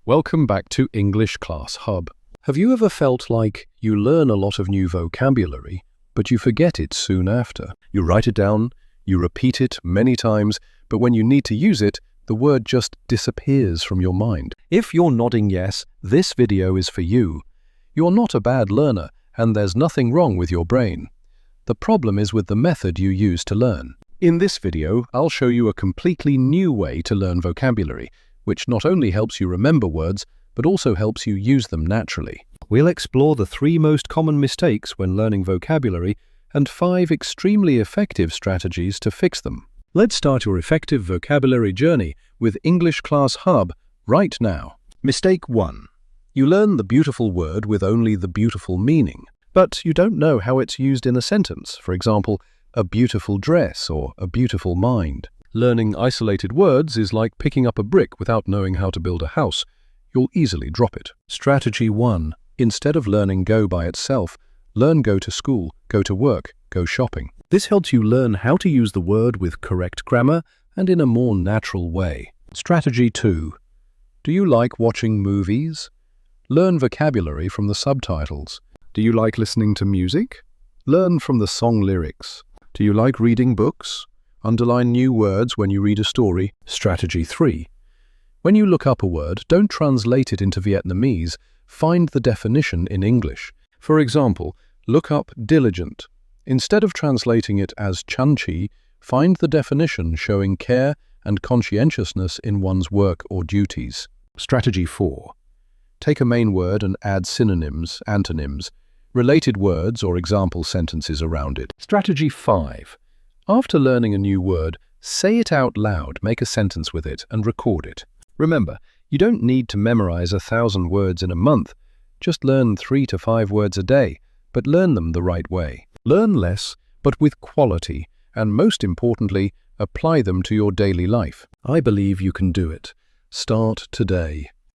Welcome back to English Class Hub. Have you ever felt like you learn a lot of new vocabulary, but you forget it soon after? You write it down, you repeat it many times, but when you need to use it, the word just disappears from your mind. If you're nodding yes, this video is for you. You're not a bad learner, and there's nothing wrong with your brain. The problem is with the method you use to learn. In this video, I'll show you a completely new way to learn vocabulary, which not only helps you remember words, but also helps you use them naturally. We'll explore the 3 most common mistakes when learning vocabulary and 5 extremely effective strategies to fix them. Let's start your effective vocabulary journey with English Class Hub right now. Mistake 1. You learn the beautiful word with only the beautiful meaning, but you don't know how it's used in a sentence. For example, a beautiful dress or a beautiful mind. Learning isolated words is like picking up a brick without knowing how to build a house. You'll easily drop it. Strategy 1. Instead of learning go by itself, learn go to school, go to work, go shopping. This helps you learn how to use the word with correct grammar and in a more natural way. Strategy 2. Do you like watching movies? Learn vocabulary from the subtitles. Do you like listening to music? Learn from the song lyrics. Do you like reading books? Underline new words when you read a story. Strategy 3. When you look up a word, don't translate it into Vietnamese. Find the definition in English. For example, look up diligent. Instead of translating it as chun chi, find the definition showing care and conscientiousness in one's work or duties. Strategy 4. Take a main word and add synonyms, antonyms, related words or example sentences around it. Strategy 5. After learning a new word, say it out loud, make a sentence with it, and record it. Remember, you don't need to memorize 1,000 words in a month. Just learn 3 to 5 words a day, but learn them the right way. Learn less, but with quality, and most importantly, apply them to your daily life. I believe you can do it. Start today.